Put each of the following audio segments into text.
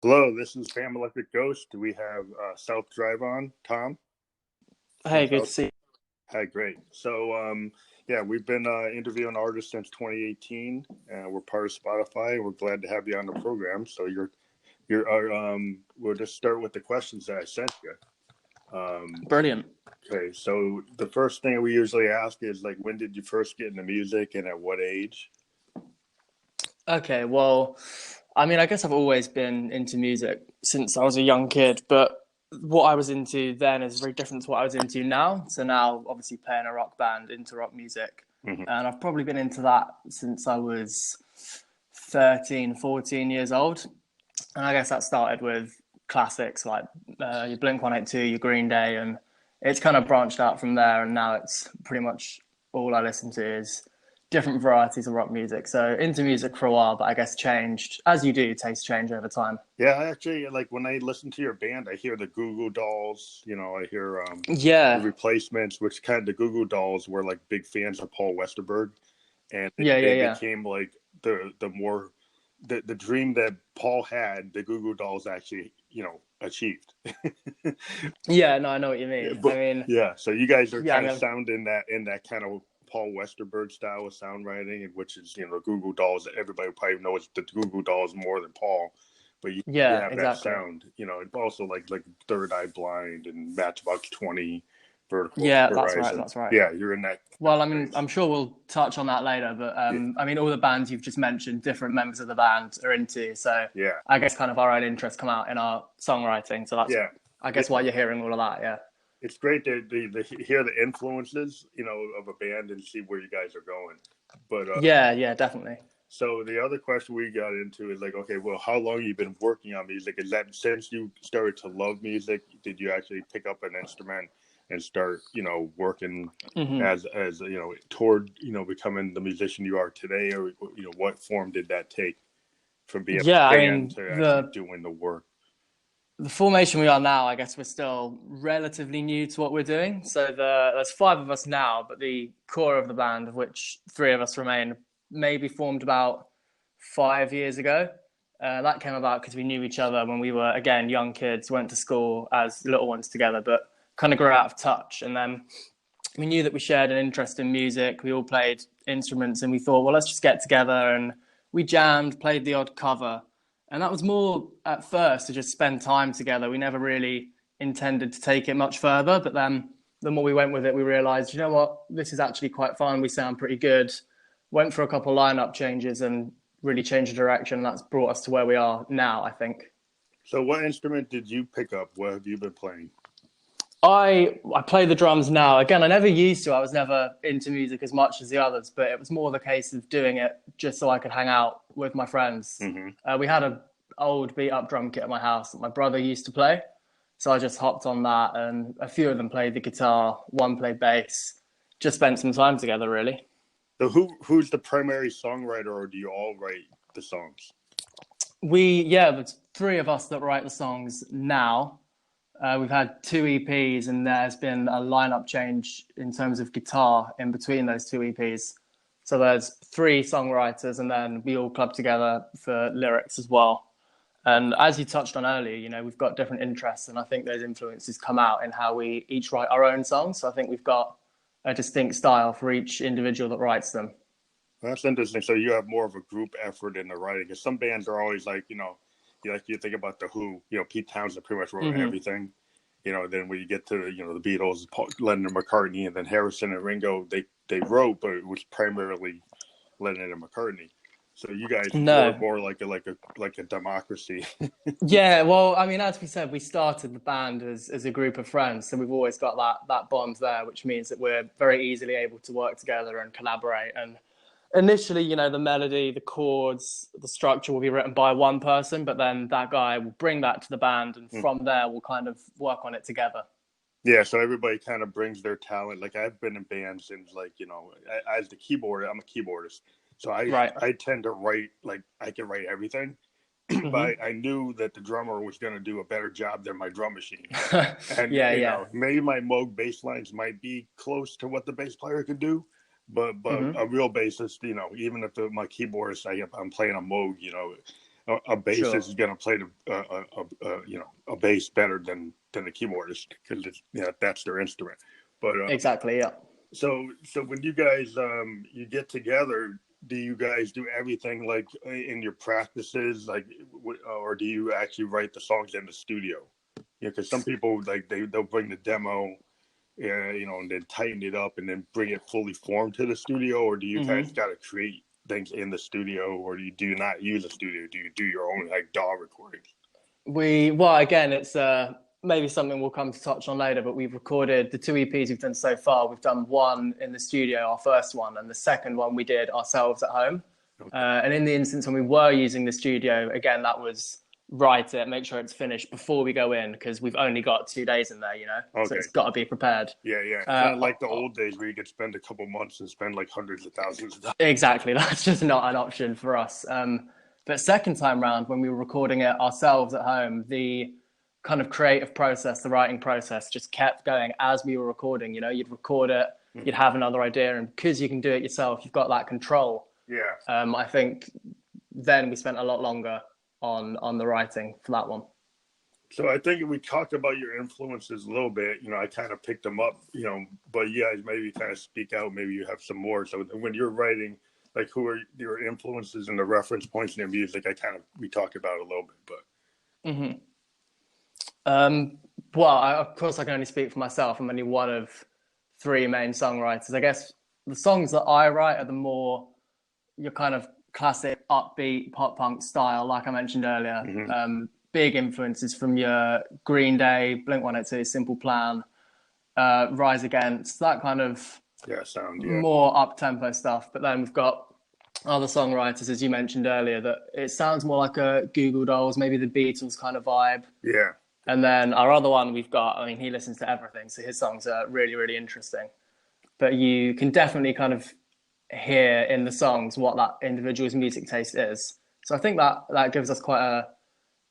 Hello, this is Sam Electric Ghost. We have South Drive on, Tom from Hey, good South. to see Hi, great. Yeah, we've been interviewing artists since 2018. We're part of Spotify. We're glad to have you on the program. We'll just start with the questions that I sent you. Um, you. Brilliant. okay, so the first thing we usually ask is like, when did you first get into music and at what age? Okay, well, I guess I've always been into music since I was a young kid, but what I was into then is very different to what I was into now. So now, obviously, playing a rock band, into rock music. Hmm. And I've probably been into that since I was 13, 14 years old. And I guess that started with classics like your Blink 182, your Green Day, and it's kind of branched out from there. And now it's pretty much all I listen to is different varieties of rock music. So into music for a while, but I guess changed as you do, tastes change over time. Yeah, I actually like when I listen to your band, I hear the Goo Goo Dolls. I hear the Yeah, Replacements, which kind of the Goo Goo Dolls were like big fans of Paul Westerberg, and yeah, yeah, they yeah. became like the more the dream that Paul had. The Goo Goo Dolls actually achieved. Yeah, no, I know what you Yeah, mean. but yeah, so you guys are Yeah, I kind of mean, sound in that kind of Paul Westerberg style of songwriting, which is the Goo Goo Dolls. Everybody probably knows the Goo Goo Dolls more than Paul, but you yeah, have that exactly. sound. And also like Third Eye Blind and Matchbox 20, Vertical Yeah, that's right, Horizon. that's right. Yeah, you're in that kind Well, of space. I'm sure we'll touch on that later, but Yeah, all the bands you've just mentioned, different members of the band are into. So yeah, I guess kind of our own interests come out in our songwriting. So that's, yeah. I It, guess, why you're hearing all of that. Yeah. it's great to hear the influences, of a band and see where you guys are going. But Yeah, yeah, definitely. So the other question we got into is like, okay, well, how long you been working on music? Is that since you started to love music, did you actually pick up an instrument and start, working Hmm. as toward becoming the musician you are today, or what form did that take from being Yeah, a I fan mean, to actually doing the work? the formation we are now, I guess we're still relatively new to what we're doing. So there's five of us now, but the core of the band, of which three of us remain, maybe formed about 5 years ago. That came about because we knew each other when we were, again, young kids, went to school as little ones together, but kind of grew out of touch. And then we knew that we shared an interest in music. We all played instruments, and we thought, well, let's just get together. And we jammed, played the odd cover. And that was more at first to just spend time together. We never really intended to take it much further. But then the more we went with it, we realized, you know what, this is actually quite fun. We sound pretty good. Went for a couple lineup changes and really changed the direction. That's brought us to where we are now, I think. So what instrument did you pick up? What have you been playing? I play the drums now. Again, I never used to. I was never into music as much as the others, but it was more the case of doing it just so I could hang out with my friends. Hmm. We had a old beat up drum kit at my house that my brother used to play, so I just hopped on that, and a few of them played the guitar. One played bass. Just spent some time together, really. So who's the primary songwriter, or do you all write the songs? There's three of us that write the songs now. We've had two EPs, and there's been a lineup change in terms of guitar in between those two EPs. So there's three songwriters, and then we all club together for lyrics as well. And as you touched on earlier, we've got different interests, and I think those influences come out in how we each write our own songs. So I think we've got a distinct style for each individual that writes them. That's interesting. So you have more of a group effort in the writing, because some bands are always like, you think about the Who, Pete Townsend pretty much wrote Hmm. everything. Then when you get to the Beatles, Paul, Lennon and McCartney, and then Harrison and Ringo, they wrote, but it was primarily Lennon and McCartney. So you guys No, more like a democracy. yeah, well, as we said, we started the band as a group of friends, so we've always got that bond there, which means that we're very easily able to work together and collaborate. And initially, the melody, the chords, the structure will be written by one person, but then that guy will bring that to the band, and from there, we'll kind of work on it together. Yeah, so everybody kind of brings their talent. Like I've been in bands, and like as the keyboard, I'm a keyboardist, so I Right. I tend to write, like I can write everything, Hmm. but I knew that the drummer was going to do a better job than my drum machine. And Yeah, yeah. maybe my Moog bass lines might be close to what the bass player could do, but Hmm. a real bassist, even if my keyboardist, I'm playing a Moog, a bassist Sure. is going to play a bass better than the keyboardist because that's their instrument. But Exactly. Yeah. so when you guys you get together, do you guys do everything like in your practices, like, or do you actually write the songs in the studio? Because some people like they'll bring the demo, and then tighten it up and then bring it fully formed to the studio, or do you guys got to create things in the studio, or do you not use a studio? Do you do your own like DAW recordings? Well, again, it's maybe something we'll come to touch on later, but we've recorded the two EPs we've done so far. We've done one in the studio, our first one, and the second one we did ourselves at home. Okay. And in the instance when we were using the studio, again, that was write it, make sure it's finished before we go in, because we've only got 2 days in there, so Okay. it's got to be prepared. Yeah. It's not like the old days where you could spend a couple months and spend like hundreds of thousands of dollars. Exactly. That's just not an option for us. But second time round, when we were recording it ourselves at home, the kind of creative process, the writing process just kept going as we were recording. You'd record it, you'd have another idea, and because you can do it yourself, you've got that control. Yeah. I think then we spent a lot longer on the writing for that one. So I think we talked about your influences a little bit. I kind of picked them up, but you guys maybe kind of speak out. Maybe you have some more. So when you're writing, like, who are your influences and the reference points in your music? We talked about it a little bit, but. Well, of course, I can only speak for myself. I'm only one of three main songwriters. I guess the songs that I write are the more your kind of classic upbeat pop punk style, like I mentioned earlier. Big influences from your Green Day, Blink-182, Simple Plan, Rise Against, that kind of more up-tempo stuff. But then we've got other songwriters, as you mentioned earlier, that it sounds more like a Goo Goo Dolls, maybe the Beatles kind of vibe. Yeah. And then our other one we've got, he listens to everything, so his songs are really, really interesting. But you can definitely kind of hear in the songs what that individual's music taste is. So I think that gives us quite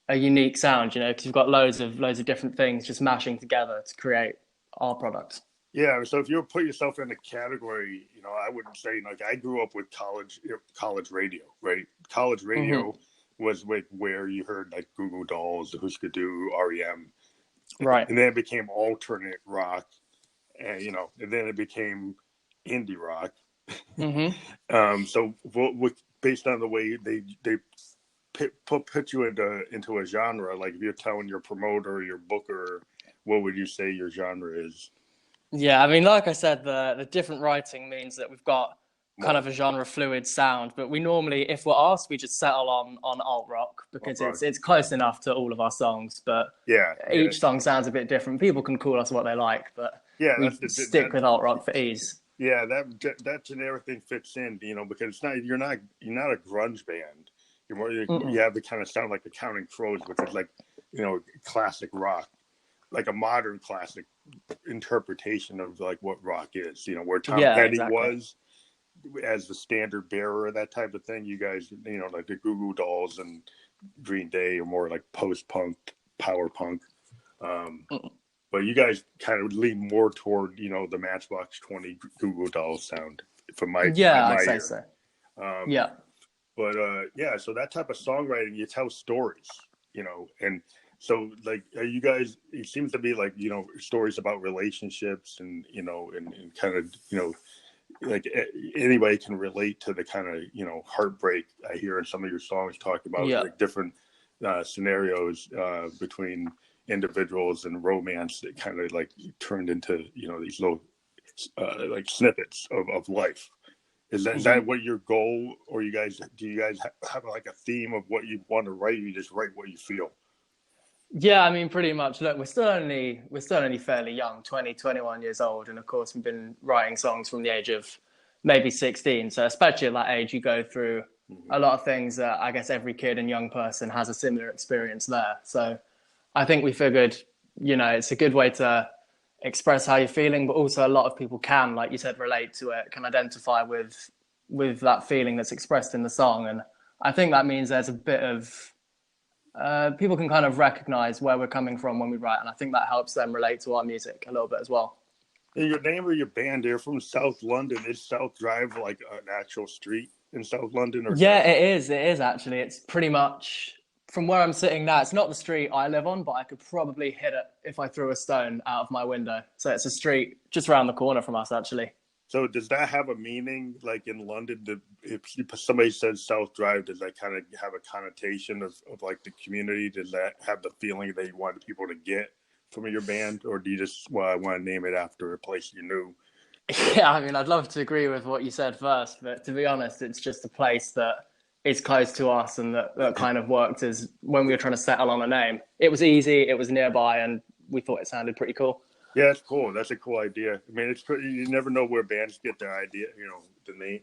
a unique sound, because you've got loads of different things just mashing together to create our product. Yeah, so if you put yourself in a category, I wouldn't say, like, I grew up with college radio, right? College radio was where you heard like Goo Goo Dolls, the Husker Du, REM, right? And then it became alternate rock, and and then it became indie rock. So what based on the way they put you into a genre, like if you're telling your promoter or your booker, what would you say your genre is? Yeah, like I said, the different writing means that we've got kind of a genre fluid sound, but we normally, if we're asked, we just settle on alt rock because it's close enough to all of our songs. But each song sounds a bit different. People can call us what they like, but we stick with alt rock for ease. Yeah, that generic thing fits in, because you're not a grunge band. You're more, you have the kind of sound like the Counting Crows, which is like, classic rock, like a modern classic interpretation of like what rock is. Where Tom Petty was as the standard bearer, that type of thing. You guys, like the Goo Goo Dolls and Green Day are more like post-punk, power punk. But you guys kind of lean more toward, the Matchbox 20 Goo Goo Dolls sound from my I'd say ear. so. But so that type of songwriting, you tell stories, and so like you guys, it seems to be like, stories about relationships and, and kind of, like anybody can relate to the kind of, heartbreak I hear in some of your songs talk about like different scenarios between individuals and romance that kind of like turned into, these little like snippets of life. Is that what your goal, or do you guys have like a theme of what you want to write? You just write what you feel? Yeah, pretty much. Look, we're still only fairly young, 20, 21 years old. And of course, we've been writing songs from the age of maybe 16. So especially at that age, you go through a lot of things that I guess every kid and young person has a similar experience there. So I think we figured, it's a good way to express how you're feeling, but also a lot of people can, like you said, relate to it, can identify with that feeling that's expressed in the song. And I think that means there's a bit of people can kind of recognize where we're coming from when we write, and I think that helps them relate to our music a little bit as well. And your name of your band, they're from South London. Is South Drive like an actual street? in South London, or is Yeah, that? it is. It is actually. It's pretty much from where I'm sitting now. It's not the street I live on, but I could probably hit it if I threw a stone out of my window. So it's a street just around the corner from us, actually. So does that have a meaning, like in London? If somebody says South Drive, does that kind of have a connotation of like the community? Does that have the feeling that you want people to get from your band, or do you just, well, I want to name it after a place you knew? Yeah, I mean, I'd love to agree with what you said first, but to be honest, it's just a place that is close to us and that kind of worked as when we were trying to settle on a name. It was easy, it was nearby, and we thought it sounded pretty cool. Yeah, it's cool. That's a cool idea. I mean, it's pretty. You never know where bands get their idea,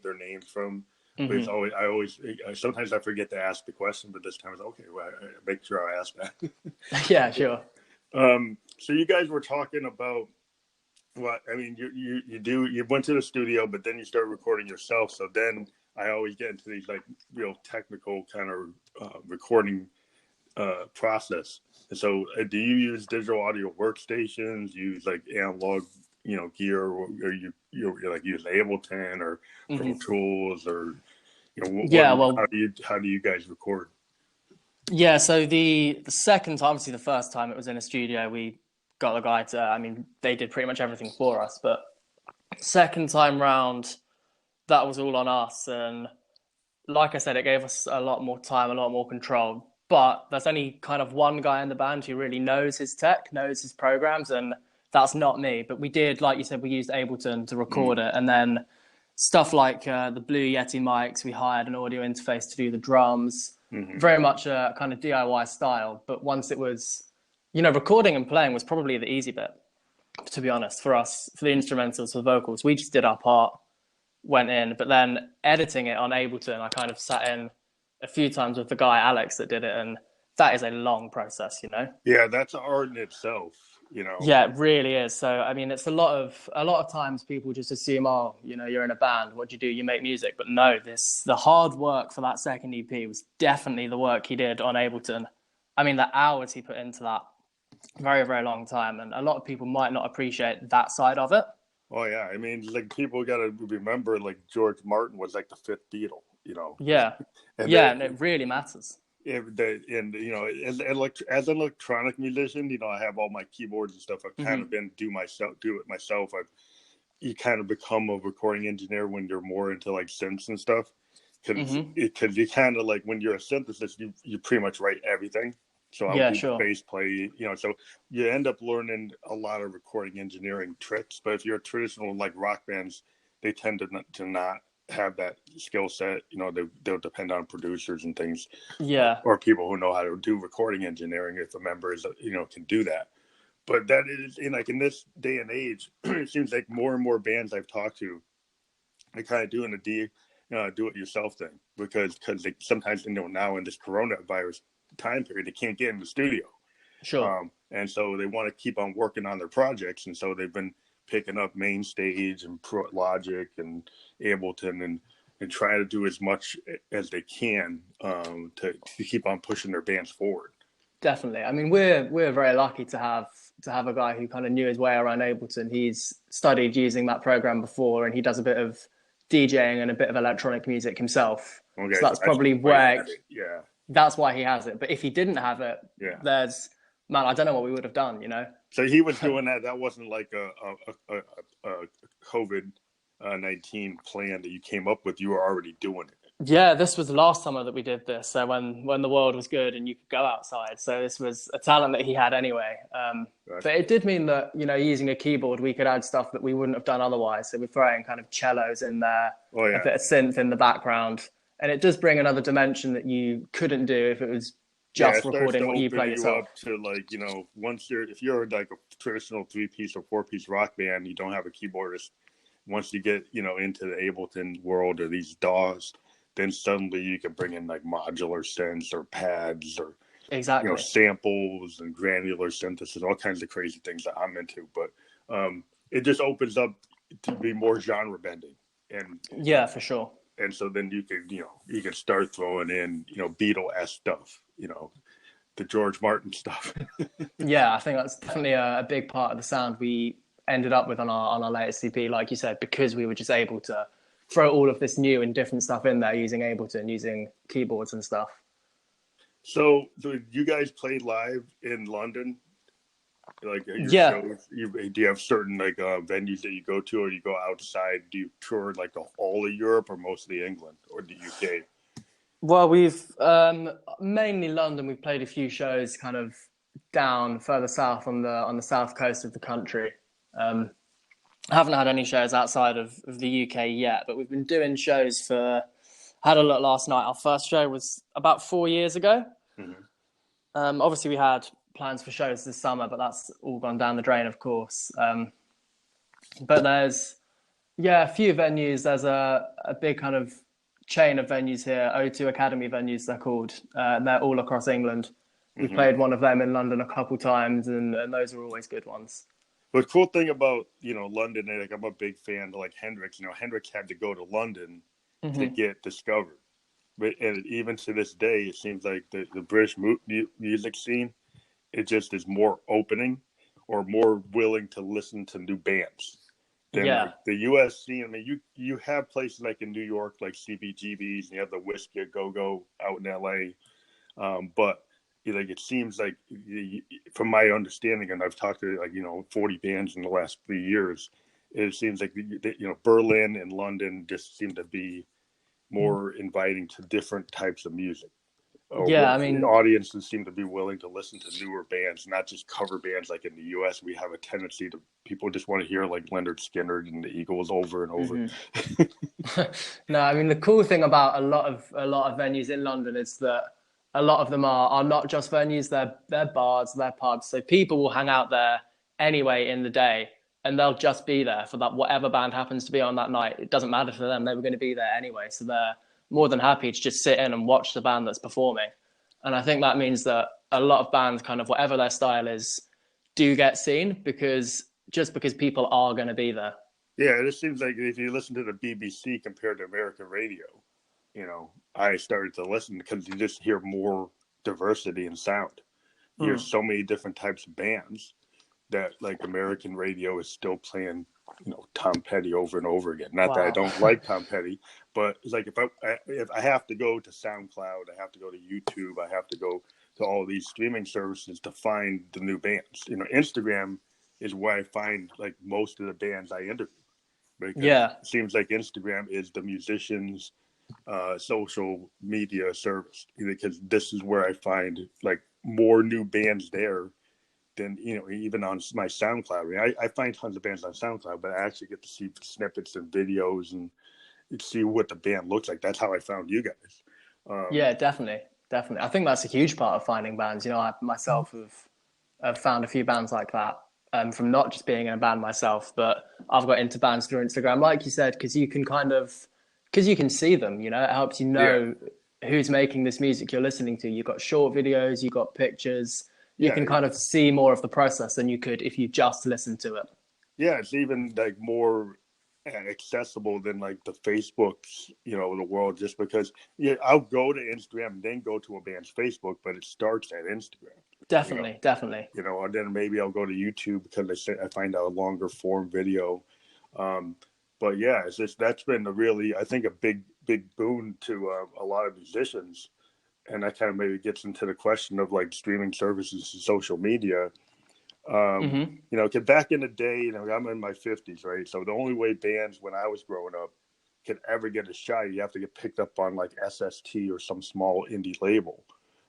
their names from. But it's Hmm. always, sometimes I forget to ask the question, but this time it's okay. Well, I make sure I ask that. Yeah, sure. So you guys were talking about what? I mean, you went to the studio, but then you started recording yourself. So then I always get into these like real technical kind of recording process. And so, do you use digital audio workstations? Use like analog, gear, or you like use Ableton or Pro Hmm. Tools, or Yeah, well, how do you guys record? yeah, so the second time, obviously the first time it was in a studio, we got the guy to, I mean, they did pretty much everything for us, but second time round, that was all on us. And like I said, it gave us a lot more time, a lot more control. But there's only kind of one guy in the band who really knows his tech, knows his programs, and that's not me. But we did, like you said, we used Ableton to record it. And then stuff like the Blue Yeti mics, we hired an audio interface to do the drums, Mm-hmm. very much a kind of DIY style. But once it was, recording and playing was probably the easy bit, to be honest, for us, for the instrumentals, for the vocals. We just did our part, went in, but then editing it on Ableton, I kind of sat in a few times with the guy Alex that did it, and that is a long process. Yeah, that's art in itself. You know. Yeah, it really is. So I mean, it's a lot of times people just assume, oh, you're in a band. What do you do? You make music. But no, the hard work for that second EP was definitely the work he did on Ableton. I mean, the hours he put into that, very, very long time, and a lot of people might not appreciate that side of it. Oh yeah, I mean, like people got to remember, like George Martin was like the fifth Beatle. Yeah, And yeah, they, and it really matters. as an electronic musician, I have all my keyboards and stuff. I've kind of Hmm. been do it myself. You kind of become a recording engineer when you're more into like synths and stuff, Hmm. because you kind of like, when you're a synthesist, you pretty much write everything. So I'll Yeah, do the sure. bass play, so you end up learning a lot of recording engineering tricks. But if you're a traditional like rock bands, they tend to not have that skill set. They'll depend on producers and things, Yeah, or people who know how to do recording engineering, if a member is can do that. But that is, in this day and age, it seems like more and more bands I've talked to, they kind of doing the do it yourself thing, because they sometimes, now in this coronavirus time period, they can't get in the studio. sure. And so they want to keep on working on their projects, and so they've been picking up Mainstage and Logic and Ableton, and try to do as much as they can, to keep on pushing their bands forward. Definitely. I mean, we're very lucky to have a guy who kind of knew his way around Ableton. He's studied using that program before, and he does a bit of DJing and a bit of electronic music himself. Okay, So so that's probably why you where had it. Yeah, that's why he has it. But if he didn't have it, yeah. there's man, I don't know what we would have done. So he was doing that. That wasn't like a COVID 19 plan that you came up with. You were already doing it. Yeah, this was the last summer that we did this. So when the world was good and you could go outside. So this was a talent that he had anyway. That's But it cool. did mean that using a keyboard, we could add stuff that we wouldn't have done otherwise. So we're throwing kind of cellos in there, Oh a yeah, bit of synth in the background, and it does bring another dimension that you couldn't do if it was yeah. just It starts to recording what you open play you yourself. up to, like, once if you're like a traditional 3-piece or 4-piece rock band, you don't have a keyboardist. Once you get into the Ableton world or these DAWs, then suddenly you can bring in like modular synths or pads, or Exactly. samples and granular synthesis, all kinds of crazy things that I'm into. But it just opens up to be more genre bending, and Yeah, for sure. so then you can start throwing in Beatle-esque stuff, the George Martin stuff. Yeah, I think that's definitely a big part of the sound we ended up with on our latest CP, like you said, because we were just able to throw all of this new and different stuff in there using Ableton, using keyboards and stuff. So you guys played live in London? Like your Yeah. shows, do you have certain like venues that you go to, or you go outside? Do you tour like the all of Europe, or mostly England or the UK? Well, we've mainly London. We've played a few shows kind of down further south on the south coast of the country. I haven't had any shows outside of the UK yet, but we've been doing shows for. Had a look last night. Our first show was about 4 years ago. Mm-hmm. Obviously, we had plans for shows this summer, but that's all gone down the drain, of course. But there's a few venues. There's a big kind of chain of venues here, O2 Academy venues, they're called. And they're all across England. We Mm-hmm. played one of them in London a couple times, and those are always good ones. But cool thing about London, like I'm a big fan of like Hendrix. Hendrix had to go to London to get discovered. But and even to this day, it seems like the British music scene, it just is more opening or more willing to listen to new bands than like the U.S. scene. I mean, you have places like in New York, like CBGBs, and you have the Whiskey a Go Go out in L.A. But like it seems like, from my understanding, and I've talked to 40 bands in the last 3 years, it seems like Berlin and London just seem to be more inviting to different types of music. I mean, audiences seem to be willing to listen to newer bands, not just cover bands. Like in the U.S., we have a tendency to people just want to hear like Leonard Skinner and the Eagles over and over. No, I mean the cool thing about a lot of venues in London is that a lot of them are not just venues; they're bars, they're pubs. So people will hang out there anyway in the day, and they'll just be there for that whatever band happens to be on that night. It doesn't matter for them; they were going to be there anyway, so they're more than happy to just sit in and watch the band that's performing. And I think that means that a lot of bands, kind of whatever their style is, do get seen because people are going to be there. Yeah, it seems like if you listen to the BBC compared to American radio, I started to listen because you just hear more diversity in sound. You hear so many different types of bands that like American radio is still playing, Tom Petty over and over again. Not that I don't like Tom Petty, but it's like if I have to go to SoundCloud, I have to go to YouTube, I have to go to all these streaming services to find the new bands. Instagram is where I find like most of the bands I interview. Because it seems like Instagram is the musicians' social media service, because this is where I find like more new bands there than even on my SoundCloud. I mean, I find tons of bands on SoundCloud, but I actually get to see snippets and videos and see what the band looks like. That's how I found you guys. Yeah, definitely. I think that's a huge part of finding bands. I myself have found a few bands like that. From not just being in a band myself, but I've got into bands through Instagram, like you said, because you can see them. It helps you know who's making this music you're listening to. You've got short videos, you've got pictures. You can kind of see more of the process than you could if you just listened to it. Yeah, it's even like more accessible than like the Facebooks, the world, just because I'll go to Instagram and then go to a band's Facebook, but it starts at Instagram. Definitely. And then maybe I'll go to YouTube because I find out a longer form video. But yeah, that's been I think a big boon to a lot of musicians. And that kind of maybe gets into the question of like streaming services and social media. Cause back in the day, I'm in my 50s, right? So the only way bands when I was growing up could ever get a shot, you have to get picked up on like SST or some small indie label.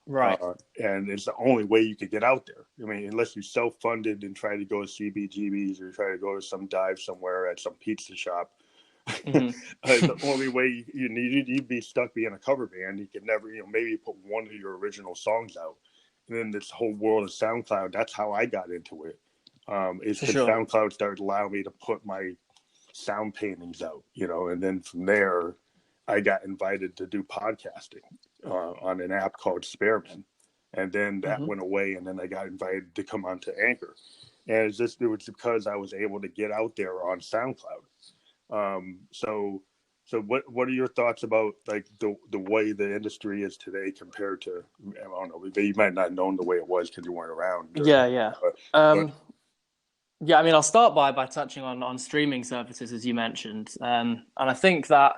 Right. And it's the only way you could get out there. I mean, unless you self-funded and try to go to CBGBs or try to go to some dive somewhere at some pizza shop. The only way you'd be stuck being a cover band. You could never, maybe put one of your original songs out. And then this whole world of SoundCloud, that's how I got into it. It's because SoundCloud started allowing me to put my sound paintings out, and then from there, I got invited to do podcasting on an app called Spearman. And then that went away, and then I got invited to come on to Anchor. And it was because I was able to get out there on SoundCloud. So what are your thoughts about like the way the industry is today compared to, I don't know, you might not have known the way it was because you weren't around. Yeah, I mean, I'll start by touching on streaming services as you mentioned, and I think that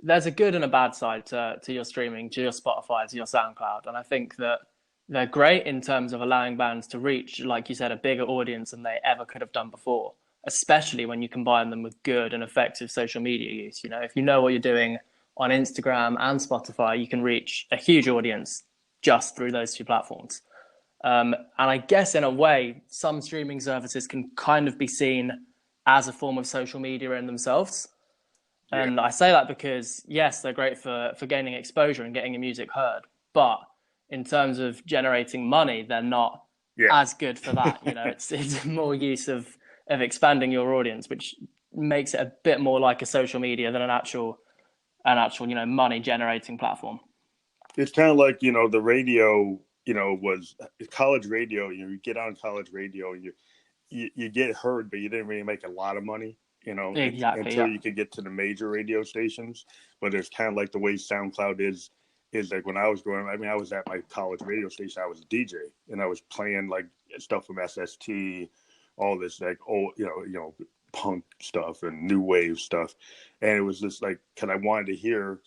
there's a good and a bad side to your streaming, to your Spotify, to your SoundCloud, and I think that they're great in terms of allowing bands to reach, like you said, a bigger audience than they ever could have done before, especially when you combine them with good and effective social media use. You know, if you know what you're doing on Instagram and Spotify, you can reach a huge audience just through those two platforms. And I guess in a way, some streaming services can kind of be seen as a form of social media in themselves. Yeah, And I say that because, yes, they're great for gaining exposure and getting your music heard. But in terms of generating money, they're not yeah. as good for that. You know, it's more use of expanding your audience, which makes it a bit more like a social media than an actual money generating platform. It's kind of like, the radio, was college radio. You get on college radio, and you get heard, but you didn't really make a lot of money, Exactly. until Yeah. you could get to the major radio stations. But it's kind of like the way SoundCloud is like when I was growing up. I mean, I was at my college radio station. I was a DJ, and I was playing like stuff from SST, all this like old, punk stuff and new wave stuff, and it was just like because I wanted to hear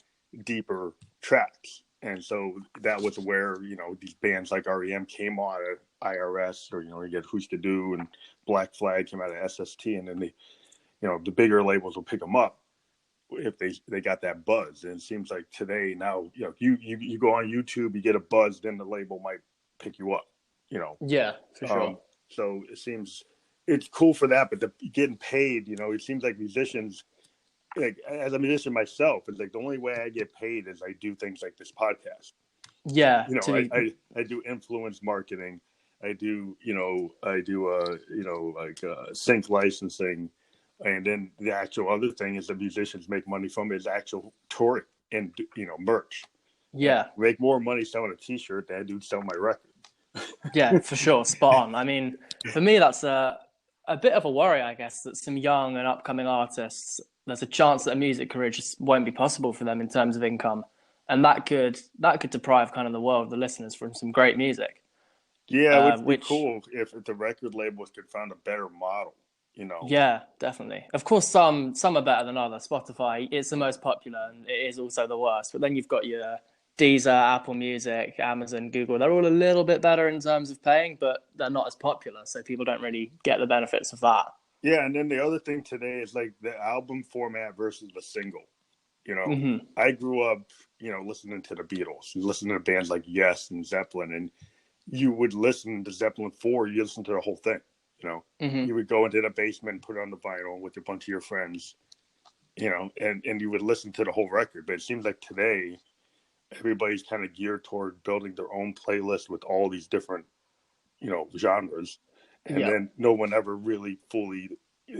deeper tracks. And so that was where, these bands like REM came out of IRS, or, you get Who's to Do, and Black Flag came out of SST. And then the bigger labels will pick them up if they got that buzz. And it seems like today now, you go on YouTube, you get a buzz, then the label might pick you up, you know. Yeah, for sure. Um, so it seems it's cool for that, but getting paid, it seems like musicians, like as a musician myself, it's like the only way I get paid is I do things like this podcast. Yeah, I do influence marketing. I do sync licensing, and then the actual other thing is the musicians make money from is actual touring and merch. And yeah, I make more money selling a T-shirt than I do selling my record. yeah, for sure. Spot on. I mean, for me, that's a bit of a worry, I guess, that some young and upcoming artists, there's a chance that a music career just won't be possible for them in terms of income, and that could deprive kind of the world, the listeners, from some great music. Yeah, it would be Which cool if the record labels could find a better model. You know, Yeah, definitely. Of course, some are better than others. Spotify, it's the most popular, and it is also the worst. But then you've got your Deezer, Apple Music, Amazon, Google. They're all a little bit better in terms of paying, but they're not as popular, so people don't really get the benefits of that. yeah. And then the other thing today is like the album format versus the single. You know, Hmm. I grew up, listening to the Beatles, listening to bands like Yes and Zeppelin, and you would listen to Zeppelin 4, you listen to the whole thing. Hmm. You would go into the basement and put it on the vinyl with a bunch of your friends, and you would listen to the whole record. But it seems like today, everybody's kind of geared toward building their own playlist with all these different, genres. And Yeah, then no one ever really fully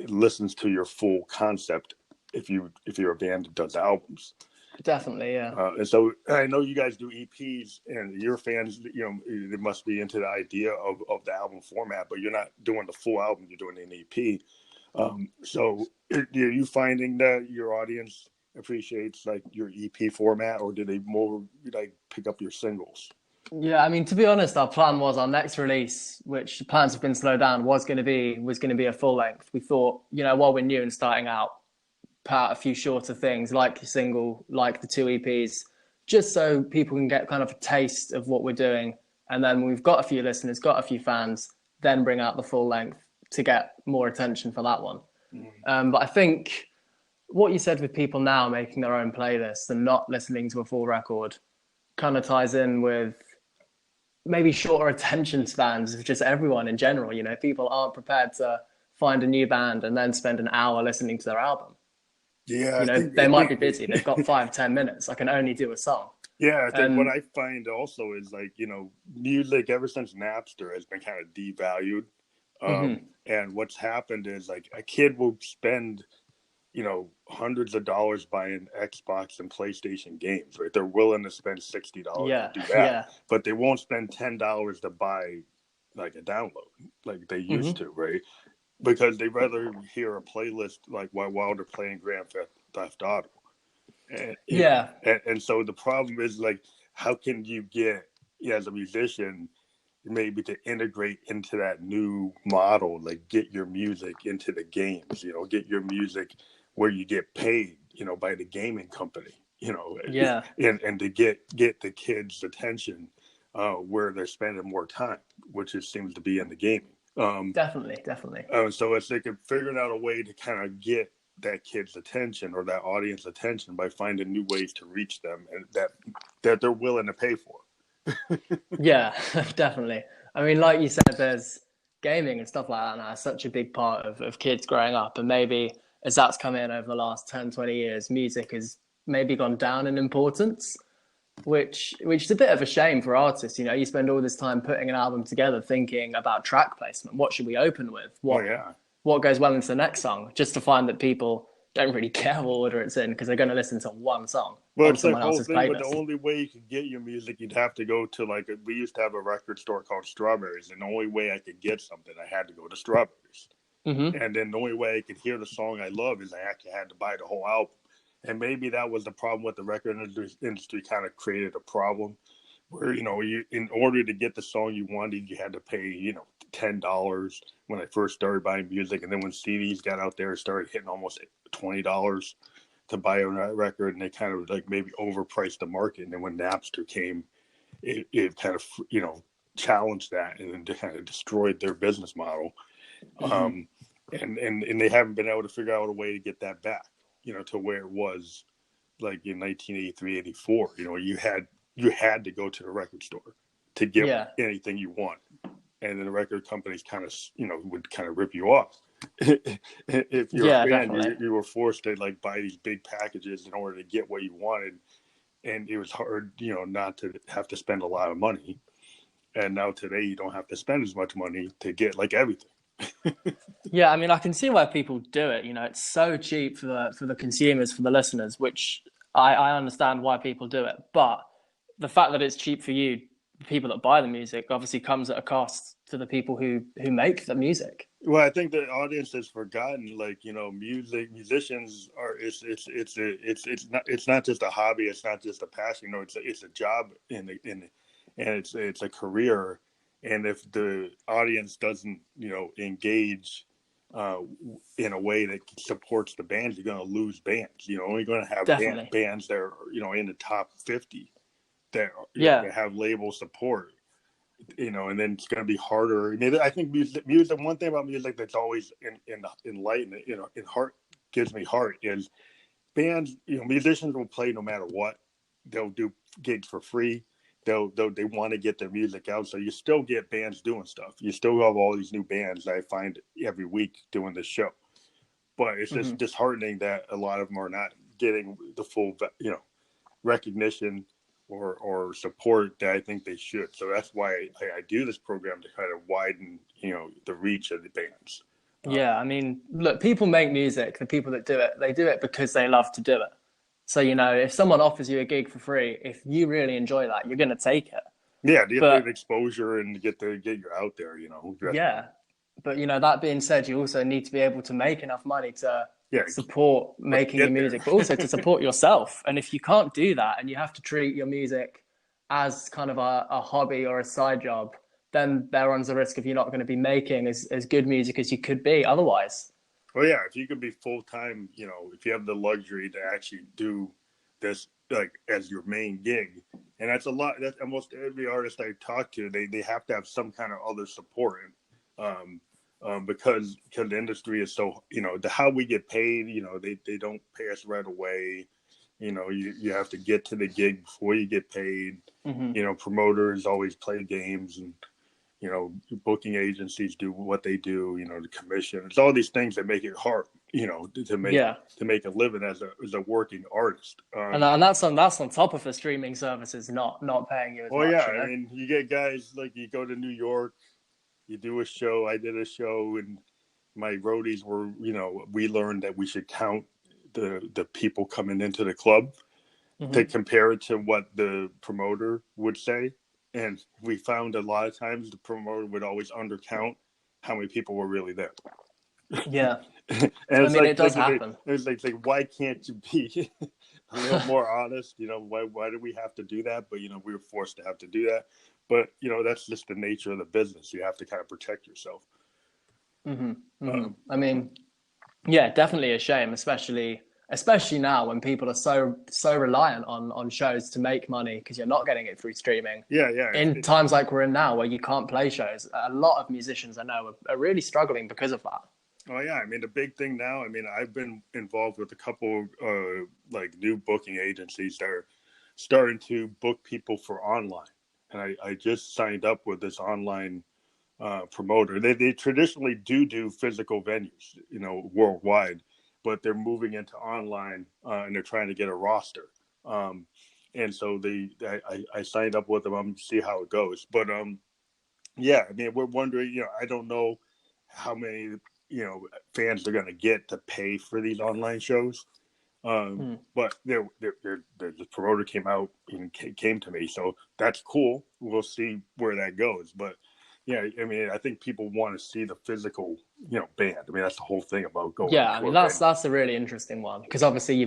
listens to your full concept if you're a band that does albums. definitely. Yeah. And so I know you guys do EPs, and your fans, they must be into the idea of the album format, but you're not doing the full album, you're doing an EP. So are you finding that your audience appreciates like your EP format, or do they more like pick up your singles? Yeah, I mean, to be honest, our plan was our next release, which plans have been slowed down, was going to be a full length. We thought, while we're new and starting out, put out a few shorter things like your single, like the two EPs, just so people can get kind of a taste of what we're doing. And then when we've got a few listeners, got a few fans, then bring out the full length to get more attention for that one. But I think what you said with people now making their own playlists and not listening to a full record kind of ties in with maybe shorter attention spans of just everyone in general. People aren't prepared to find a new band and then spend an hour listening to their album. Yeah, I think They might be busy. They've got 5, 10 minutes. I can only do a song. yeah, I think what And I find also is like, music ever since Napster has been kind of devalued. mhm, And what's happened is like a kid will spend, hundreds of dollars buying Xbox and PlayStation games, right? They're willing to spend $60 yeah, to do that, yeah, but they won't spend $10 to buy like a download like they used mhm, to, right? Because they rather hear a playlist like while they're playing Grand Theft Auto. And, yeah, and so the problem is like, how can you get, as a musician, maybe to integrate into that new model, like get your music into the games, get your music where you get paid, by the gaming company, Yeah, and to get the kids' attention where they're spending more time, which it seems to be in the gaming. definitely. So it's like figuring out a way to kind of get that kid's attention or that audience attention by finding new ways to reach them and that they're willing to pay for. Yeah, definitely. I mean, like you said, there's gaming and stuff like that now. It's such a big part of kids growing up. And maybe as that's come in over the last 10, 20 years, music has maybe gone down in importance, which is a bit of a shame for artists. You spend all this time putting an album together thinking about track placement. What should we open with? Oh yeah. What goes well into the next song, just to find that people don't really care what order it's in because they're going to listen to one song Well, on it's the someone whole else's thing, but the playlist. only way you could get your music, you'd have to go to we used to have a record store called Strawberries, and the only way I could get something, I had to go to Strawberries. Mm-hmm. And then the only way I could hear the song I love is I actually had to buy the whole album. And maybe that was the problem with the record industry kind of created a problem where, in order to get the song you wanted, you had to pay, $10 when I first started buying music. And then when CDs got out there, it started hitting almost $20 to buy a record. And they kind of maybe overpriced the market. And then when Napster came, it kind of, challenged that and then kind of destroyed their business model. Mm-hmm. And they haven't been able to figure out a way to get that back, to where it was like in 1983, 84. You had to go to the record store to get anything you want, and then the record companies kind of would kind of rip you off. If you're a fan, you were forced to buy these big packages in order to get what you wanted, and it was hard, not to have to spend a lot of money. And now today, you don't have to spend as much money to get everything. Yeah, I mean, I can see why people do it. It's so cheap for the consumers, for the listeners, which I understand why people do it. But the fact that it's cheap for you, the people that buy the music, obviously comes at a cost to the people who make the music. Well, I think the audience has forgotten, musicians are it's not just a hobby, it's not just a passion, it's a job and it's a career. And if the audience doesn't, engage in a way that supports the bands, you're going to lose bands. You're only going to have bands that are, in the top 50 that, that have label support. And then it's going to be harder. I mean, I think music. One thing about music that's always in light and in heart gives me heart is bands. Musicians will play no matter what. They'll do gigs for free. They want to get their music out, so you still get bands doing stuff. You still have all these new bands that I find every week doing this show, but it's just disheartening that a lot of them are not getting the full, recognition or support that I think they should. So that's why I do this program to kind of widen, the reach of the bands. Yeah, I mean, look, people make music. The people that do it, they do it because they love to do it. So, if someone offers you a gig for free, if you really enjoy that, you're going to take it. Yeah, to get the exposure and get you out there, Yeah. But, that being said, you also need to be able to make enough money to support making your music, but also to support yourself. And if you can't do that and you have to treat your music as kind of a hobby or a side job, then there runs the risk of you not going to be making as good music as you could be otherwise. Well, yeah, if you could be full-time, if you have the luxury to actually do this as your main gig, and that's a lot. That's almost every artist I talk to. They have to have some kind of other support, because the industry is so how we get paid. They don't pay us right away. You have to get to the gig before you get paid. Mm-hmm. Promoters always play games and. Booking agencies do what they do, the commission. It's all these things that make it hard, to make a living as a working artist. And that's on top of the streaming services not paying you as much. Yeah, I mean, you get guys you go to New York, you do a show. I did a show, and my roadies were, we learned that we should count the people coming into the club to compare it to what the promoter would say. And we found a lot of times the promoter would always undercount how many people were really there. Yeah. And it does happen. It's like, why can't you be a little more honest? Why do we have to do that? But, we were forced to have to do that. but that's just the nature of the business. You have to kind of protect yourself. I mean, yeah, definitely a shame, especially now when people are so reliant on shows to make money because you're not getting it through streaming. Yeah, yeah. In times like we're in now, where you can't play shows, a lot of musicians I know are really struggling because of that. Oh yeah, I mean the big thing now. I mean I've been involved with a couple like new booking agencies that are starting to book people for online, and I just signed up with this online promoter. They traditionally do physical venues, worldwide, but they're moving into online and they're trying to get a roster. Um, and so I signed up with them. I'm to see how it goes. But yeah, I mean, we're wondering. I don't know how many fans they're going to get to pay for these online shows. But the promoter came out and came to me, so that's cool. We'll see where that goes. But yeah, I mean, I think people want to see the physical, band. I mean, that's the whole thing about going Yeah, I to mean a venue. that's a really interesting one because obviously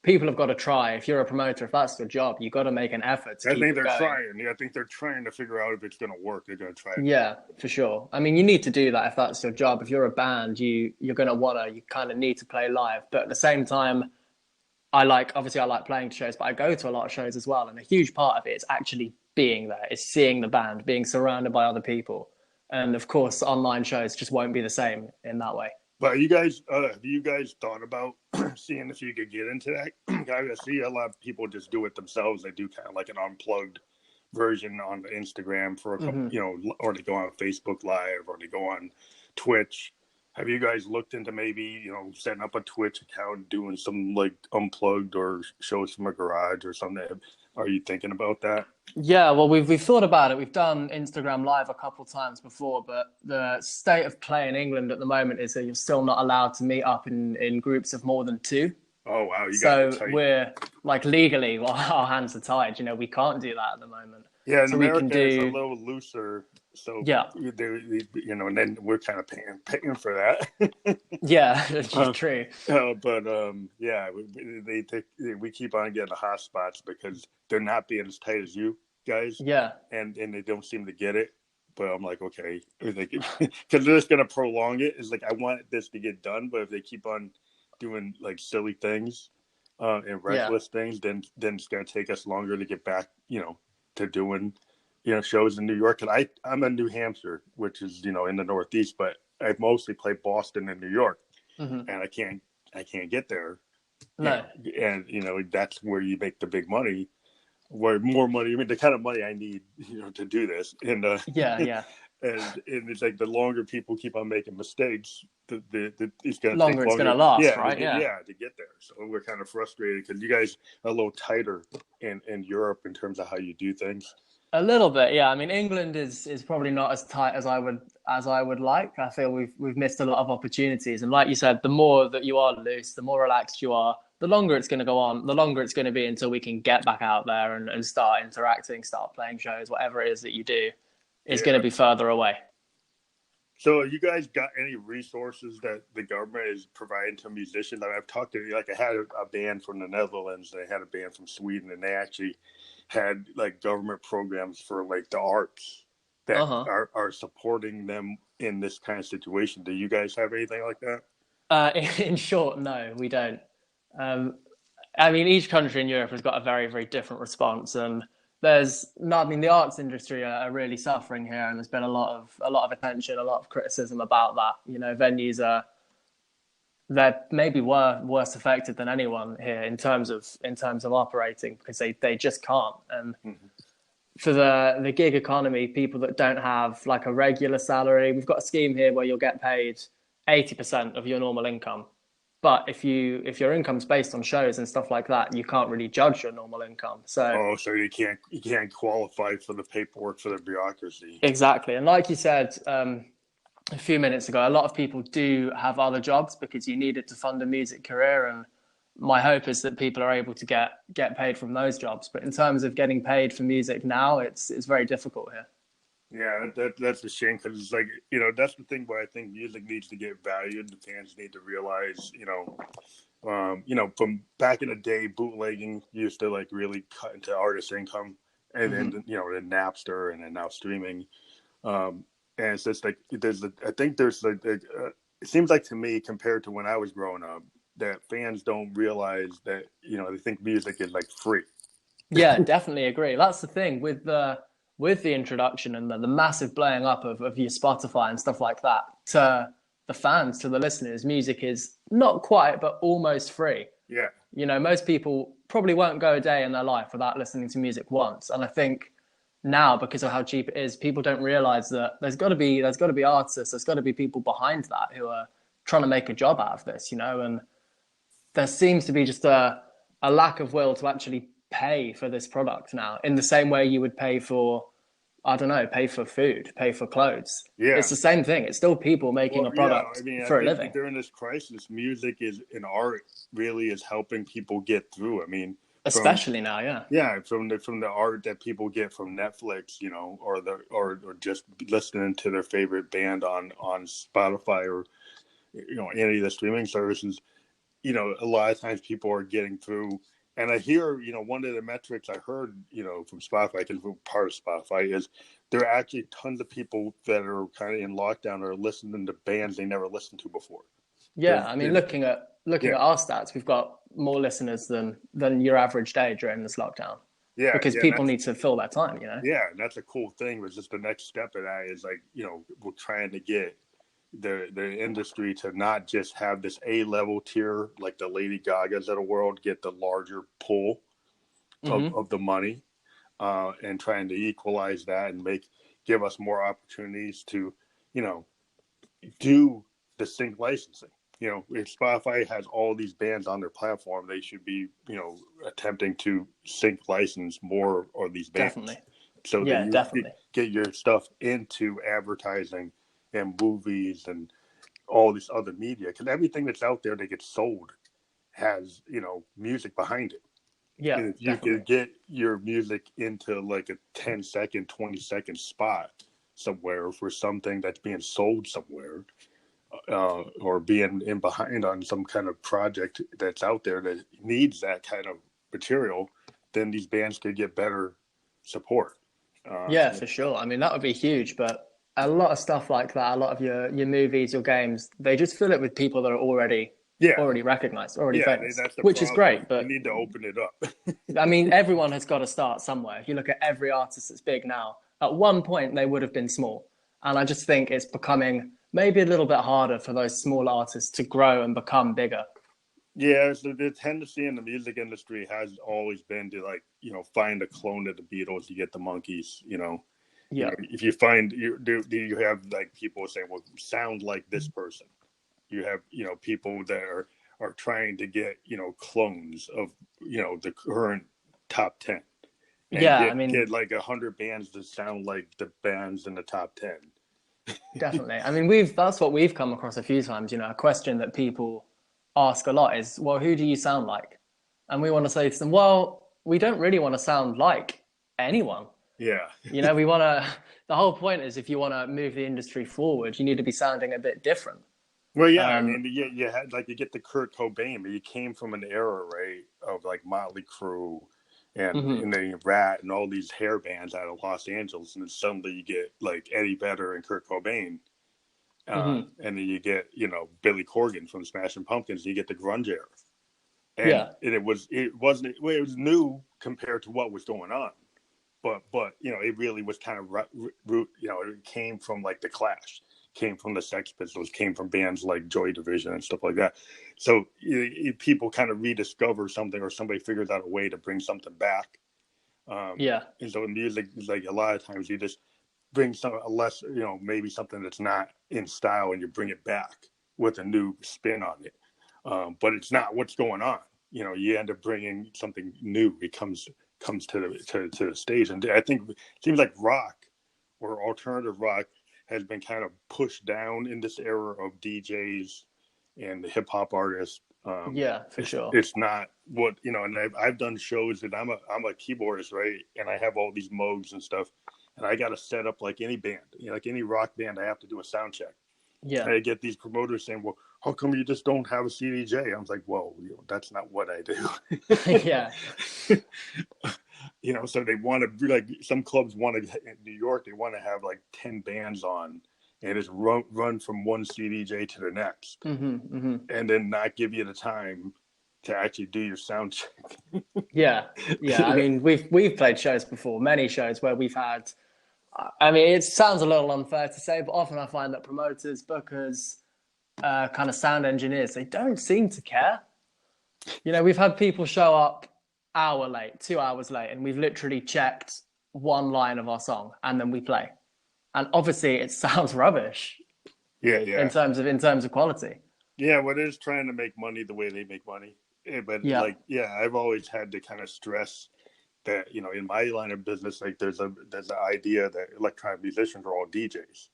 people have got to try. If you're a promoter, if that's your job, you've got to make an effort to I keep think it they're going. trying. Yeah, I think they're trying to figure out if it's going to work. They're going to try it. Yeah, for sure. I mean, you need to do that if that's your job. If you're a band, you're gonna you kind of need to play live. But at the same time, obviously I like playing shows, but I go to a lot of shows as well, and a huge part of it is actually being there, is seeing the band, being surrounded by other people, and of course, online shows just won't be the same in that way. But have you guys thought about seeing if you could get into that? I see a lot of people just do it themselves. They do kind of like an unplugged version on Instagram for a couple, or they go on Facebook Live or they go on Twitch. Have you guys looked into maybe, setting up a Twitch account, doing some like unplugged or shows from a garage or something? Are you thinking about that? Yeah, well, we've thought about it. We've done Instagram Live a couple times before, but the state of play in England at the moment is that you're still not allowed to meet up in groups of more than two. Oh wow, you guys are So tight. we're like legally, well, our hands are tied. We can't do that at the moment. Yeah, in So we can America it's a do, little looser, so yeah, and then we're kind of paying for that. yeah, which is uh, true. but yeah, we keep on getting the hot spots because they're not being as tight as you guys, Yeah, and they don't seem to get it. But I'm like, okay, because they're just gonna prolong it. It's like I want this to get done, but if they keep on doing like silly things and yeah, reckless things, then it's gonna take us longer to get back, to doing, shows in New York. And I'm in New Hampshire, which is in the Northeast, but I mostly play Boston and New York, hmm and I can't get there, no, and that's where you make the big money, where more money. I mean, the kind of money I need, to do this, and yeah, yeah. and it's like the longer people keep on making mistakes, it's going to take Longer it's longer. gonna last, Yeah, right? Yeah. to get there. So we're kind of frustrated because you guys are a little tighter in Europe in terms of how you do things. A little bit, yeah. I mean, England is probably not as tight as I would like. I feel we've missed a lot of opportunities, and like you said, the more that you are loose, the more relaxed you are, the longer it's going to go on, the longer it's going to be until we can get back out there and start interacting, start playing shows, whatever it is that you do, is going to Yeah. be further away. So you guys got any resources that the government is providing to musicians? I mean, I've talked to, like, I had a band from the Netherlands, they had a band from Sweden, and they actually had like government programs for like the arts Uh that huh. are supporting them in this kind of situation. Do you guys have anything like that? In short, no, we don't. Um, I mean, each country in Europe has got a very, very different response, and there's no. I mean, the arts industry are really suffering here, and there's been a lot of attention, a lot of criticism about that. Venues are they're maybe worse affected than anyone here in terms of operating because they just can't. And Mm-hmm. for the gig economy, people that don't have like a regular salary, we've got a scheme here where you'll get paid 80% of your normal income. But if your income's based on shows and stuff like that, you can't really judge your normal income. So Oh, so you can't qualify for the paperwork for the bureaucracy. exactly, and like you said a few minutes ago, a lot of people do have other jobs because you need it to fund a music career, and my hope is that people are able to get paid from those jobs. But in terms of getting paid for music now, it's very difficult here. Yeah, that's a shame because it's like that's the thing where I think music needs to get valued. The fans need to realize from back in the day, bootlegging used to like really cut into artist income. and then the Napster, and then now streaming. And it's just like I think there's it seems like to me, compared to when I was growing up, that fans don't realize that they think music is like free. Yeah, definitely agree. That's the thing with the introduction and the massive blowing up of your Spotify and stuff like that to the fans, to the listeners. Music is not quite, but almost free. Yeah, Most people probably won't go a day in their life without listening to music once. And I think now, because of how cheap it is, people don't realize that there's got to be artists, there's got to be people behind that who are trying to make a job out of this, and there seems to be just a lack of will to actually pay for this product now in the same way you would pay for, I don't know, pay for food, pay for clothes. yeah. It's the same thing. It's still people making a product I for a think living. during this crisis, music is an art really is helping people get through. I mean, Especially now, yeah. Yeah, from the art that people get from Netflix, or just listening to their favorite band on Spotify, or any of the streaming services. A lot of times people are getting through. And I hear, one of the metrics I heard, from Spotify, because we're part of Spotify, is there are actually tons of people that are kind of in lockdown or listening to bands they never listened to before. Yeah, I mean, looking at our stats, we've got more listeners than your average day during this lockdown. Yeah, because people need to fill that time, Yeah, and that's a cool thing. But just the next step of that is like, we're trying to get the industry to not just have this A-level tier like the Lady Gagas of the world get the larger pool of the money, and trying to equalize that and give us more opportunities to, do the sync licensing. If Spotify has all these bands on their platform, they should be, attempting to sync license more of these bands. Definitely. So Yeah, that you definitely. get your stuff into advertising and movies and all this other media. Because everything that's out there that gets sold has, music behind it. Yeah, And if you definitely. can get your music into like a 10-second, 20-second spot somewhere for something that's being sold somewhere, or being in behind on some kind of project that's out there that needs that kind of material, then these bands could get better support. Yeah, for sure. I mean, that would be huge, but a lot of stuff like that, a lot of your movies, your games, they just fill it with people that are already Yeah, recognized, already famous, that's the which is problem. great. But You need to open it up. I mean, everyone has got to start somewhere. If you look at every artist that's big now, at one point they would have been small. And I just think it's becoming maybe a little bit harder for those small artists to grow and become bigger. Yeah, so the tendency in the music industry has always been to find a clone of the Beatles. You get the Monkees. Yeah. If you find you have like people saying, well, sound like this person. You have people that are trying to get clones of the current top 10, and Yeah, I mean, get like 100 bands that sound like the bands in the top 10. definitely. I mean, that's what we've come across a few times. A question that people ask a lot is, well, who do you sound like? And we want to say to them, well, we don't really want to sound like anyone. Yeah. We want to, the whole point is if you want to move the industry forward, you need to be sounding a bit different. Well, yeah, I mean, you had like you get the Kurt Cobain, but you came from an era, right, of like Motley Crue and then Rat and all these hair bands out of Los Angeles, and then suddenly you get like Eddie Vedder and Kurt Cobain, and then you get Billy Corgan from Smashing Pumpkins. You get the grunge era, and it was new compared to what was going on, but it really was kind of it came from like the Clash, came from the Sex Pistols, came from bands like Joy Division and stuff like that. So people kind of rediscover something, or somebody figures out a way to bring something back. And so in music, like a lot of times you just bring maybe something that's not in style, and you bring it back with a new spin on it. But it's not what's going on. You end up bringing something new. It comes to the stage, and I think it seems like rock or alternative rock has been kind of pushed down in this era of DJs and the hip hop artists. For sure. It's not what and I've done shows that I'm a keyboardist, right? And I have all these Moogs and stuff, and I got to set up like any band, like any rock band. I have to do a sound check. Yeah. And I get these promoters saying, "Well, how come you just don't have a CDJ?" I was like, "Well, that's not what I do." Yeah. You know, so they want to like some clubs want to in New York. They want to have like 10 bands on, and just run from one CDJ to the next, and then not give you the time to actually do your sound check. Yeah, yeah. I mean, we've played shows before, many shows where we've had. I mean, it sounds a little unfair to say, but often I find that promoters, bookers, kind of sound engineers, they don't seem to care. You know, we've had people show up hour late, 2 hours late, and we've literally checked one line of our song, and then we play. And obviously, it sounds rubbish Yeah, in yeah, terms of quality. yeah. What is trying to make money the way they make money. But Yeah. like, yeah, I've always had to kind of stress that, you know, in my line of business, like there's an idea that electronic musicians are all DJs,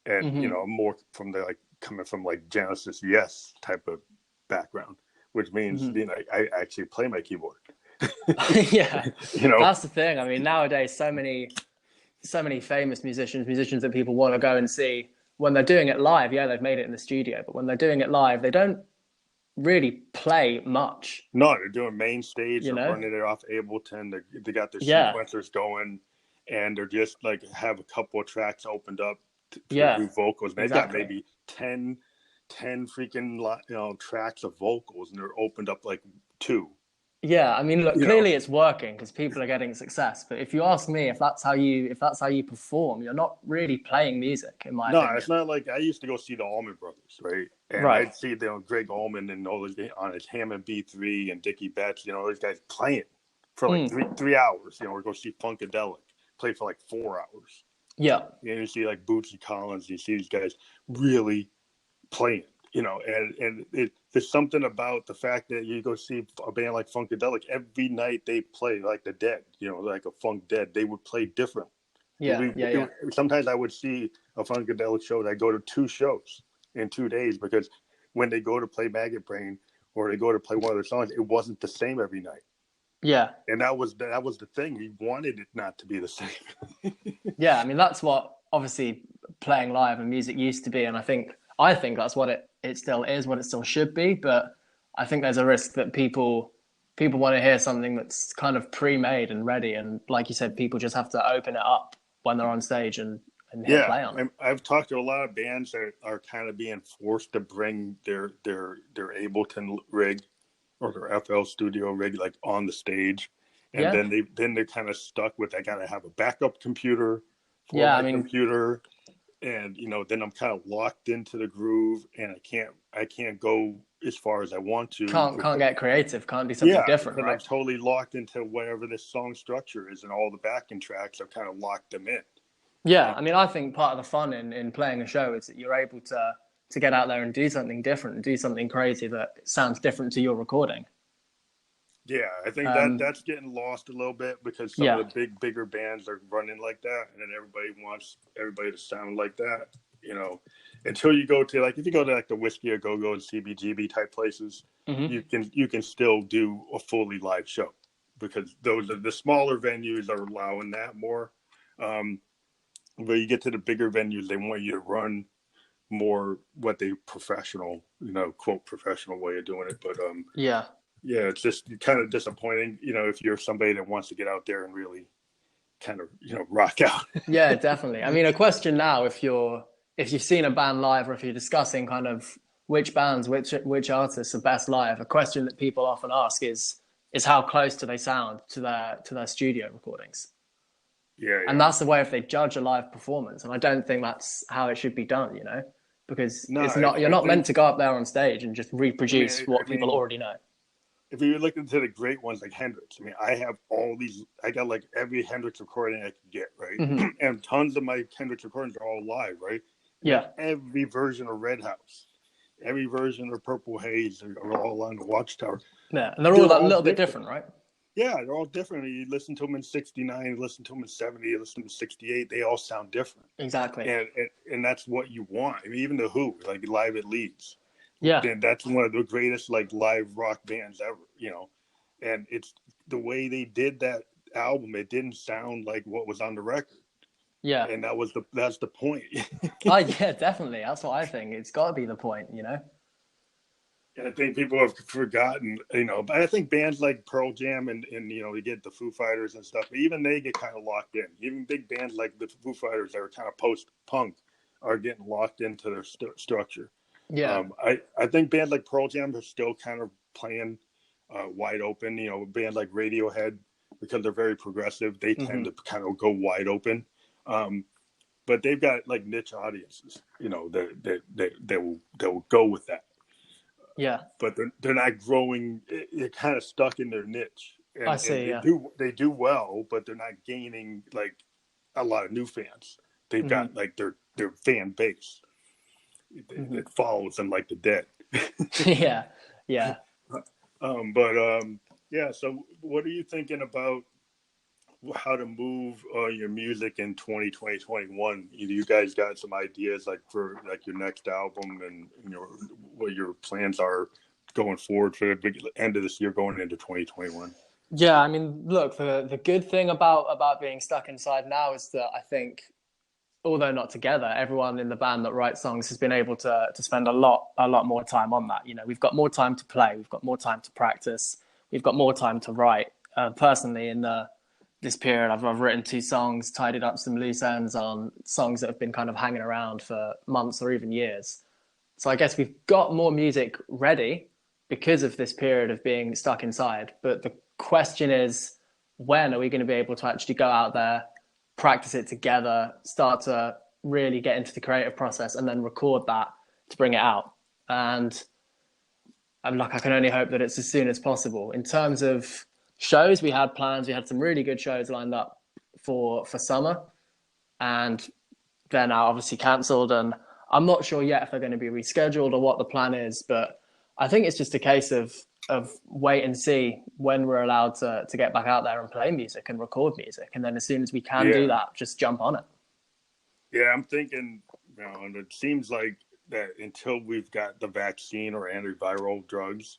and you know, more from the like coming from like Genesis Yes type of background, which means you know I actually play my keyboard. Yeah, You know, that's the thing. I mean, nowadays, so many famous musicians that people want to go and see when they're doing it live. Yeah, they've made it in the studio, but when they're doing it live, they don't really play much. no, they're doing main stage. You They're know? running it off Ableton. They got their Yeah, sequencers going, and they're just like have a couple of tracks opened up to yeah, do vocals. And they've got exactly. maybe 10 freaking tracks of vocals, and they're opened up like two. Yeah, I mean, look, You know, clearly it's working because people are getting success. But if you ask me if that's how you perform, you're not really playing music, in my no, it's opinion. not like I used to go see the Allman Brothers, right? And Right. I'd see Greg Allman and all those on his Hammond B3 and Dickie Betts, you know, those guys playing for like three hours, you know, or go see Funkadelic play for like 4 hours. Yeah. And you see like Bootsy Collins, you see these guys really playing, you know, and there's something about the fact that you go see a band like Funkadelic every night they play like the Dead, you know, like a Funk Dead, they would play different. Yeah. Yeah. Yeah. Sometimes I would see a Funkadelic show that I go to 2 shows in 2 days because when they go to play Maggot Brain or they go to play one of their songs, it wasn't the same every night. Yeah. And that was the thing. He wanted it not to be the same. Yeah. I mean, that's what obviously playing live and music used to be, and I think that's what it still is, what it still should be. But I think there's a risk that people want to hear something that's kind of pre-made and ready, and like you said, people just have to open it up when they're on stage and hit Yeah, play on it. I've talked to a lot of bands that are kind of being forced to bring their Ableton rig or their FL Studio rig like on the stage, and Yeah. they're kind of stuck with I gotta have a backup computer for Yeah. I my mean, computer, and you know then I'm kind of locked into the groove, and I can't go as far as I want to. can't get creative, can't do something Yeah, different, because I'm right? totally locked into whatever this song structure is, and all the backing tracks. I've kind of locked them in. Yeah, I mean, I think part of the fun in playing a show is that you're able to get out there and do something different, and do something crazy that sounds different to your recording. Yeah, I think Um, that's getting lost a little bit because some of yeah, the bigger bands are running like that, and then everybody wants everybody to sound like that. You know, until you go to like if you go to like the Whiskey a Go Go and CBGB type places, you can still do a fully live show because those are the smaller venues are allowing that more. Um, but you get to the bigger venues, they want you to run more what they professional, you know, quote professional way of doing it. But yeah, yeah, it's just kind of disappointing, you know, if you're somebody that wants to get out there and really kind of, you know, rock out. yeah, definitely. I mean, a question now: if you've seen a band live, or if you're discussing kind of which bands, which artists are best live, a question that people often ask is how close do they sound to their studio recordings? Yeah, And yeah. that's the way if they judge a live performance. And I don't think that's how it should be done, you know, because No, it's not, you're I not think, meant to go up there on stage and just I mean, reproduce what I people mean, already know. if you look into the great ones like Hendrix, I mean, I have all these, I got like every Hendrix recording I could get, right? And tons of my Hendrix recordings are all live, right? And then Yeah. every version of Red House, every version of Purple Haze are all on the Watchtower. Yeah. And they're all They're a all little bit different. different, right? Yeah, they're all different. You listen to them in '69, you listen to them in '70, you listen to them in '68. They all sound different, Exactly. and that's what you want. I mean, even the Who, like live at Leeds, Yeah. then that's one of the greatest like live rock bands ever. You know, and it's the way they did that album. It didn't sound like what was on the record, Yeah. and that's the point. Oh, yeah, definitely. That's what I think. It's got to be the point, you know? I think people have forgotten, but I think bands like Pearl Jam and you get the Foo Fighters and stuff, even they get kind of locked in. Even big bands like the Foo Fighters that are kind of post-punk are getting locked into their structure. Yeah. I think bands like Pearl Jam are still kind of playing wide open. A band like Radiohead, because they're very progressive, they tend to kind of go wide open. But they've got like niche audiences, that will go with that. Yeah. But they're not growing. They're kind of stuck in their niche, I and see. Yeah. they do well, but they're not gaining like a lot of new fans. They've got like their fan base that follows them like the dead. Yeah. Yeah. Yeah. So, what are you thinking about how to move your music in 2021? You guys got some ideas like for like your next album and what your plans are going forward for the end of this year going into 2021? Yeah, I mean, look, the good thing about being stuck inside now is that I think, although not together, everyone in the band that writes songs has been able to spend a lot more time on that. We've got more time to play, we've got more time to practice, we've got more time to write. Personally, in this period, I've written 2 songs, tidied up some loose ends on songs that have been kind of hanging around for months or even years. So I guess we've got more music ready because of this period of being stuck inside. But the question is, when are we going to be able to actually go out there, practice it together, start to really get into the creative process, and then record that to bring it out? And I'm like, I can only hope that it's as soon as possible. In terms of shows, we had plans. We had some really good shows lined up for summer, and they're now obviously cancelled. And I'm not sure yet if they're going to be rescheduled or what the plan is, but I think it's just a case of wait and see when we're allowed to get back out there and play music and record music. And then as soon as we can do Yeah, that, just jump on it. yeah. I'm thinking, and it seems like that until we've got the vaccine or antiviral drugs,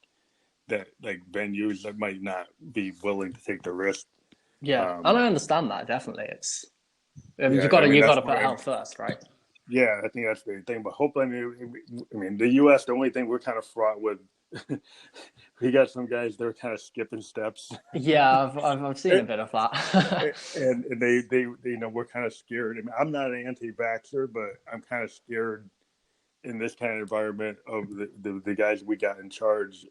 that like venues that might not be willing to take the risk. Yeah. And Um, I understand that, definitely. I mean, yeah, I mean you that's gotta put why. health first, right? Yeah, I think that's the thing. But hopefully, I mean, the U.S. The only thing we're kind of fraught with, we got some guys they're kind of skipping steps, Yeah, I've seen a and, bit of that. they we're kind of scared. I mean, I'm not an anti-vaxxer, but I'm kind of scared in this kind of environment of the guys we got in charge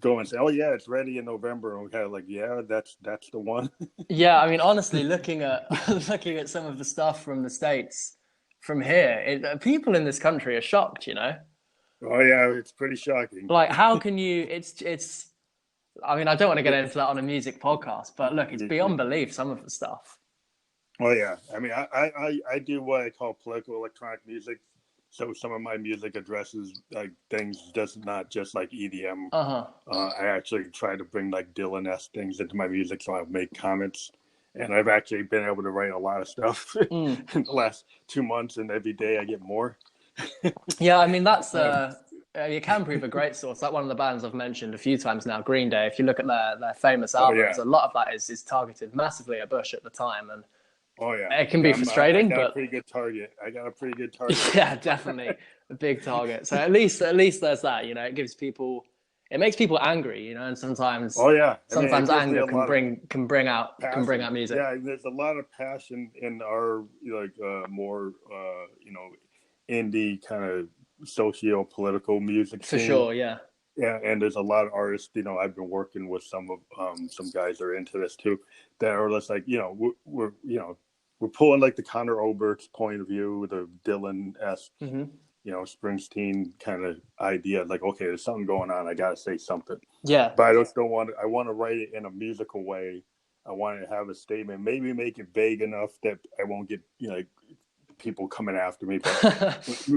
go and say, "Oh yeah, it's ready in November," and we're kind of like, "Yeah, that's the one." Yeah, I mean, honestly, looking at looking at some of the stuff from the States from here, people in this country are shocked. Oh yeah, it's pretty shocking. Like, how can you? It's. I mean, I don't want to get into that on a music podcast, but look, it's beyond belief, some of the stuff. Oh yeah, I mean, I do what I call political electronic music. So some of my music addresses like things just not just like EDM. Uh-huh. I actually try to bring like Dylan-esque things into my music, so I make comments. And I've actually been able to write a lot of stuff Mm. in the last 2 months, and every day I get more. Yeah, I mean, that's Um, it can prove a great source. Like one of the bands I've mentioned a few times now, Green Day. If you look at their famous oh albums, yeah, a lot of that is targeted massively at Bush at the time, and oh yeah. it can be I frustrating, got a but pretty good target. I got a pretty good target. yeah, definitely a big target. So at least there's that. It gives people, it makes people angry. And Oh yeah, I mean, it sometimes gives me anger a can lot of bring out passion. music Yeah, there's a lot of passion in our like more indie kind of socio-political music for scene. sure. Yeah. Yeah, and there's a lot of artists. I've been working with some guys that are into this too, that are just like we're pulling like the Conor Obert's point of view, the Dylan-esque, Hmm. Springsteen kind of idea. Like, okay, there's something going on. I gotta say something, Yeah. but I just don't want to. I want to write it in a musical way. I want to have a statement. Maybe make it vague enough that I won't get people coming after me,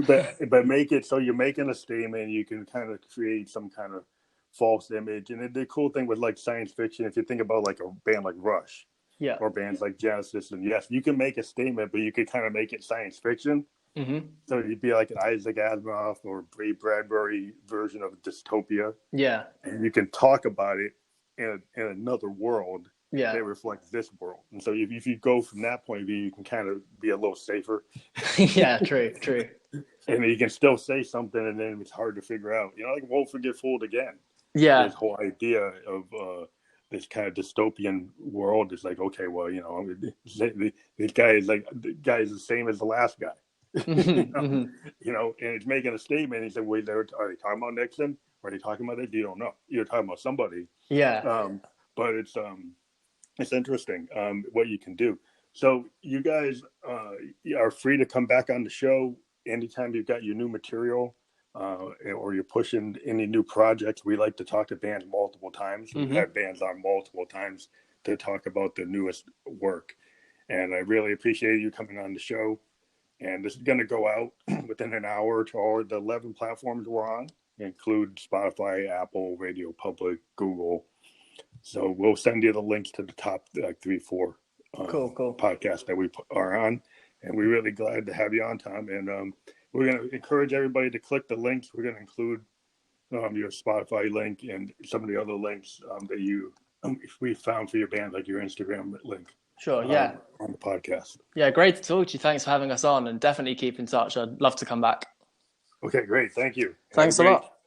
but make it so you're making a statement. You can kind of create some kind of false image. And the cool thing with like science fiction, if you think about like a band like Rush Yeah. or bands like Genesis, and yes, you can make a statement, but you could kind of make it science fiction. Hmm. So you'd be like an Isaac Asimov or Ray Bradbury version of dystopia, Yeah. and you can talk about it in another world Yeah. that reflects this world. And so if you go from that point of view, you can kind of be a little safer. Yeah. True. True. and you can still say something, and then it's hard to figure out. Like Won't Forget Fooled Again. Yeah. This whole idea of this kind of dystopian world is like, okay, well, this guy is like the guy is the same as the last guy. you Hmm. know, Hmm. and it's making a statement. He said, "Wait, are they talking about Nixon? Are they talking about it? You don't know. You're talking about somebody." Yeah. But it's interesting what you can do. So you guys are free to come back on the show anytime you've got your new material or you're pushing any new projects. We like to talk to bands multiple times. We've Hmm. had bands on multiple times to talk about the newest work. And I really appreciate you coming on the show. And this is going to go out within an hour to all the 11 platforms we're on, include Spotify, Apple, Radio Public, Google. So we'll send you the links to the top like 3, 4 Cool. Cool. podcasts that we are on. And we're really glad to have you on, Tom. And we're going to encourage everybody to click the links. We're going to include your Spotify link and some of the other links that we found for your band, like your Instagram link. Sure. Yeah. On the podcast. Yeah. Great to talk to you. Thanks for having us on, and definitely keep in touch. I'd love to come back. Okay, great. Thank you. Thanks a lot.